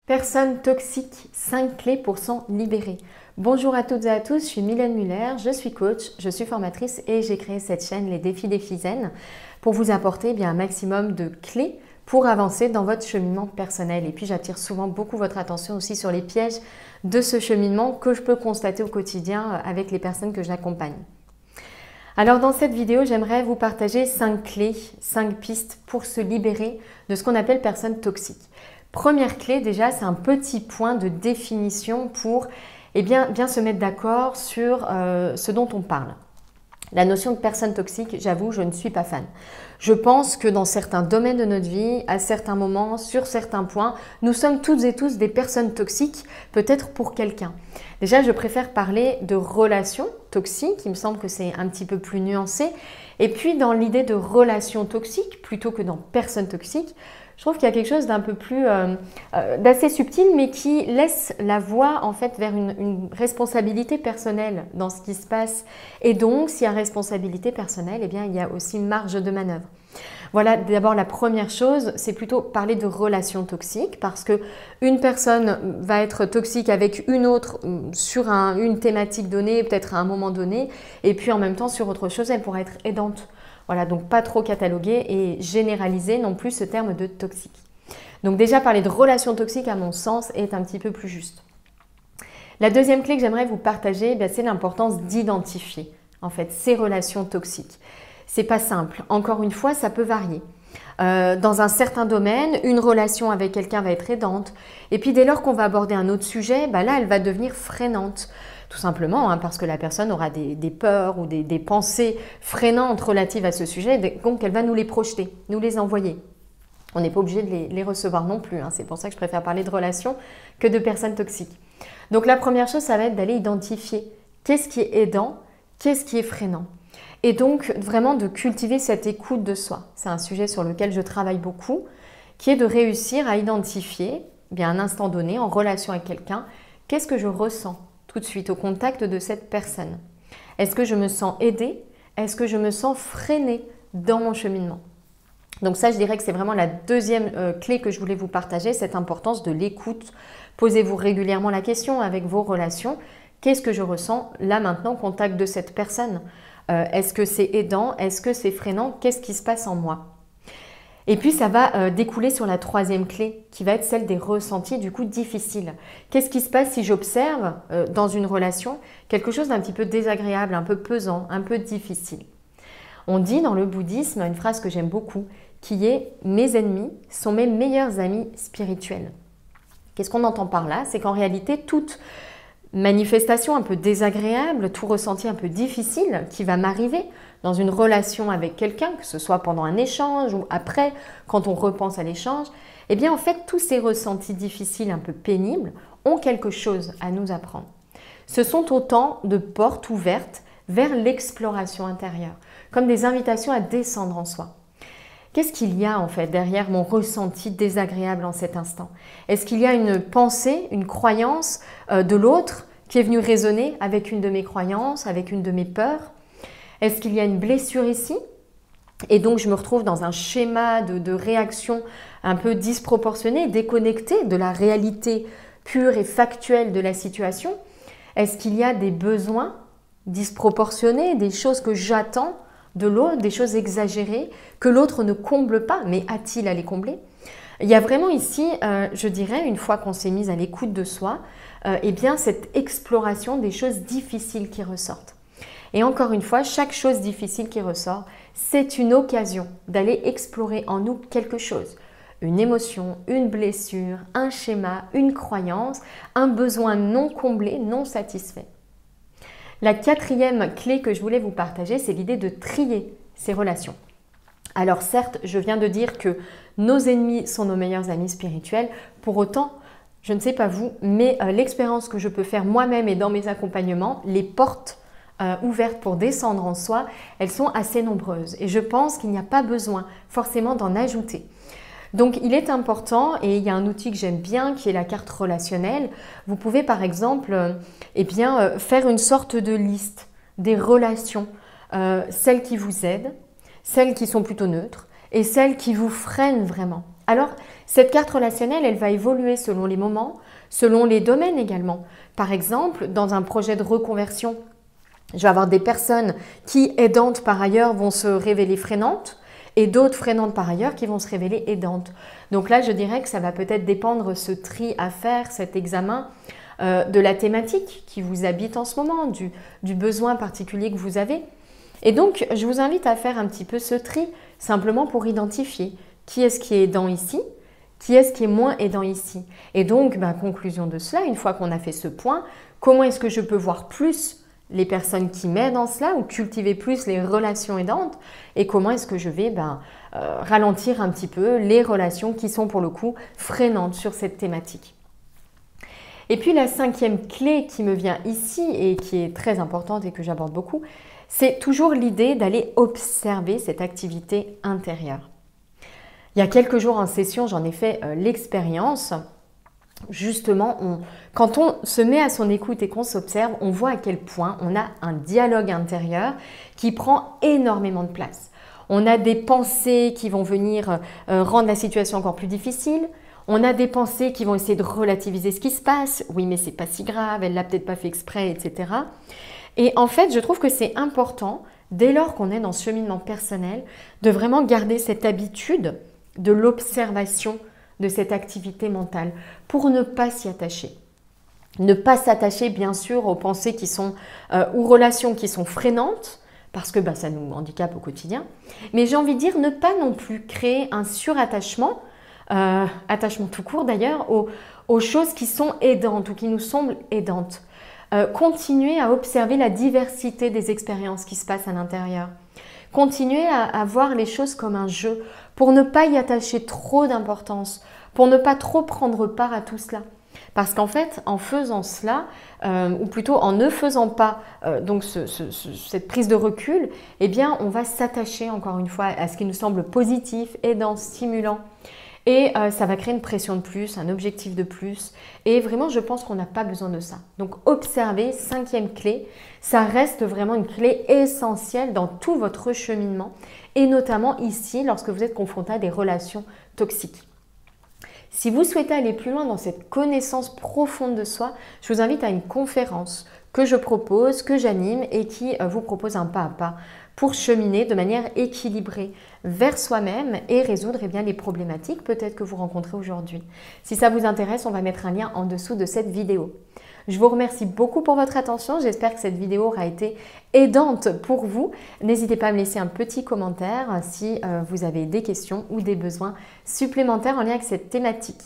Personnes toxiques, 5 clés pour s'en libérer. Bonjour à toutes et à tous, je suis Mylène Muller, je suis coach, je suis formatrice et j'ai créé cette chaîne Les Défis des Filles Zen pour vous apporter un maximum de clés pour avancer dans votre cheminement personnel. Et puis j'attire souvent beaucoup votre attention aussi sur les pièges de ce cheminement que je peux constater au quotidien avec les personnes que j'accompagne. Alors dans cette vidéo, j'aimerais vous partager 5 clés, 5 pistes pour se libérer de ce qu'on appelle personnes toxiques. Première clé déjà, c'est un petit point de définition pour bien se mettre d'accord sur ce dont on parle. La notion de personne toxique, j'avoue, je ne suis pas fan. Je pense que dans certains domaines de notre vie, à certains moments, sur certains points, nous sommes toutes et tous des personnes toxiques, peut-être pour quelqu'un. Déjà, je préfère parler de relations toxiques, il me semble que c'est un petit peu plus nuancé. Et puis, dans l'idée de relations toxiques, plutôt que dans personnes toxiques, je trouve qu'il y a quelque chose d'un peu plus, d'assez subtil, mais qui laisse la voie en fait vers une responsabilité personnelle dans ce qui se passe. Et donc, s'il y a responsabilité personnelle, il y a aussi marge de manœuvre. Voilà, d'abord la première chose, c'est plutôt parler de relations toxiques parce que une personne va être toxique avec une autre sur une thématique donnée, peut-être à un moment donné, et puis en même temps sur autre chose, elle pourra être aidante. Voilà, donc pas trop cataloguer et généraliser non plus ce terme de toxique. Donc déjà parler de relations toxiques à mon sens est un petit peu plus juste. La deuxième clé que j'aimerais vous partager, c'est l'importance d'identifier en fait ces relations toxiques. C'est pas simple. Encore une fois, ça peut varier. Dans un certain domaine, une relation avec quelqu'un va être aidante. Et puis dès lors qu'on va aborder un autre sujet, là, elle va devenir freinante. Tout simplement parce que la personne aura des peurs ou des pensées freinantes relatives à ce sujet. Donc elle va nous les projeter, nous les envoyer. On n'est pas obligé de les recevoir non plus. C'est pour ça que je préfère parler de relations que de personnes toxiques. Donc la première chose, ça va être d'aller identifier qu'est-ce qui est aidant, qu'est-ce qui est freinant. Et donc, vraiment de cultiver cette écoute de soi. C'est un sujet sur lequel je travaille beaucoup, qui est de réussir à identifier, à un instant donné, en relation avec quelqu'un, qu'est-ce que je ressens tout de suite au contact de cette personne. Est-ce que je me sens aidée? Est-ce que je me sens freinée dans mon cheminement? Donc ça, je dirais que c'est vraiment la deuxième clé que je voulais vous partager, cette importance de l'écoute. Posez-vous régulièrement la question avec vos relations. Qu'est-ce que je ressens là maintenant au contact de cette personne? Est-ce que c'est aidant? Est-ce que c'est freinant? Qu'est-ce qui se passe en moi? Et puis ça va découler sur la troisième clé qui va être celle des ressentis du coup difficiles. Qu'est-ce qui se passe si j'observe dans une relation quelque chose d'un petit peu désagréable, un peu pesant, un peu difficile? On dit dans le bouddhisme une phrase que j'aime beaucoup qui est « mes ennemis sont mes meilleurs amis spirituels ». Qu'est-ce qu'on entend par là? C'est qu'en réalité toute manifestation un peu désagréable, tout ressenti un peu difficile qui va m'arriver dans une relation avec quelqu'un, que ce soit pendant un échange ou après, quand on repense à l'échange, en fait, tous ces ressentis difficiles, un peu pénibles, ont quelque chose à nous apprendre. Ce sont autant de portes ouvertes vers l'exploration intérieure, comme des invitations à descendre en soi. Qu'est-ce qu'il y a en fait derrière mon ressenti désagréable en cet instant? Est-ce qu'il y a une pensée, une croyance de l'autre qui est venue résonner avec une de mes croyances, avec une de mes peurs? Est-ce qu'il y a une blessure ici? Et donc je me retrouve dans un schéma de réaction un peu disproportionné, déconnecté de la réalité pure et factuelle de la situation? Est-ce qu'il y a des besoins disproportionnés, des choses que j'attends de l'autre, des choses exagérées que l'autre ne comble pas, mais a-t-il à les combler? Il y a vraiment ici, je dirais, une fois qu'on s'est mise à l'écoute de soi, cette exploration des choses difficiles qui ressortent. Et encore une fois, chaque chose difficile qui ressort, c'est une occasion d'aller explorer en nous quelque chose. Une émotion, une blessure, un schéma, une croyance, un besoin non comblé, non satisfait. La quatrième clé que je voulais vous partager, c'est l'idée de trier ces relations. Alors certes, je viens de dire que nos ennemis sont nos meilleurs amis spirituels. Pour autant, je ne sais pas vous, mais l'expérience que je peux faire moi-même et dans mes accompagnements, les portes ouvertes pour descendre en soi, elles sont assez nombreuses. Et je pense qu'il n'y a pas besoin forcément d'en ajouter. Donc il est important, et il y a un outil que j'aime bien qui est la carte relationnelle. Vous pouvez par exemple faire une sorte de liste des relations, celles qui vous aident, celles qui sont plutôt neutres et celles qui vous freinent vraiment. Alors Cette carte relationnelle, elle va évoluer selon les moments, selon les domaines également. Par exemple, dans un projet de reconversion, je vais avoir des personnes qui, aidantes par ailleurs, vont se révéler freinantes et d'autres freinantes par ailleurs qui vont se révéler aidantes. Donc là, je dirais que ça va peut-être dépendre ce tri à faire, cet examen, de la thématique qui vous habite en ce moment, du besoin particulier que vous avez. Et donc, je vous invite à faire un petit peu ce tri, simplement pour identifier qui est-ce qui est aidant ici, qui est-ce qui est moins aidant ici. Et donc, conclusion de cela, une fois qu'on a fait ce point, comment est-ce que je peux voir plus les personnes qui m'aident dans cela ou cultiver plus les relations aidantes et comment est-ce que je vais ralentir un petit peu les relations qui sont pour le coup freinantes sur cette thématique. Et puis la 5e clé qui me vient ici et qui est très importante et que j'aborde beaucoup, c'est toujours l'idée d'aller observer cette activité intérieure. Il y a quelques jours en session, j'en ai fait l'expérience. Justement, quand on se met à son écoute et qu'on s'observe, on voit à quel point on a un dialogue intérieur qui prend énormément de place. On a des pensées qui vont venir rendre la situation encore plus difficile. On a des pensées qui vont essayer de relativiser ce qui se passe. Oui, mais c'est pas si grave, elle l'a peut-être pas fait exprès, etc. Et en fait, je trouve que c'est important, dès lors qu'on est dans ce cheminement personnel, de vraiment garder cette habitude de l'observation de cette activité mentale pour ne pas s'y attacher. Ne pas s'attacher bien sûr aux pensées qui sont ou relations qui sont freinantes parce que ça nous handicape au quotidien. Mais j'ai envie de dire ne pas non plus créer un surattachement, attachement tout court d'ailleurs, aux choses qui sont aidantes ou qui nous semblent aidantes. Continuer à observer la diversité des expériences qui se passent à l'intérieur. Continuer à voir les choses comme un jeu pour ne pas y attacher trop d'importance, pour ne pas trop prendre part à tout cela. Parce qu'en fait, en faisant cela, ou plutôt en ne faisant pas cette prise de recul, eh bien, on va s'attacher encore une fois à ce qui nous semble positif, aidant, stimulant. Et ça va créer une pression de plus, un objectif de plus. Et vraiment, je pense qu'on n'a pas besoin de ça. Donc, observer, 5e clé, ça reste vraiment une clé essentielle dans tout votre cheminement. Et notamment ici, lorsque vous êtes confronté à des relations toxiques. Si vous souhaitez aller plus loin dans cette connaissance profonde de soi, je vous invite à une conférence que je propose, que j'anime et qui vous propose un pas à pas pour cheminer de manière équilibrée vers soi-même et résoudre les problématiques peut-être que vous rencontrez aujourd'hui. Si ça vous intéresse, on va mettre un lien en dessous de cette vidéo. Je vous remercie beaucoup pour votre attention. J'espère que cette vidéo aura été aidante pour vous. N'hésitez pas à me laisser un petit commentaire si vous avez des questions ou des besoins supplémentaires en lien avec cette thématique.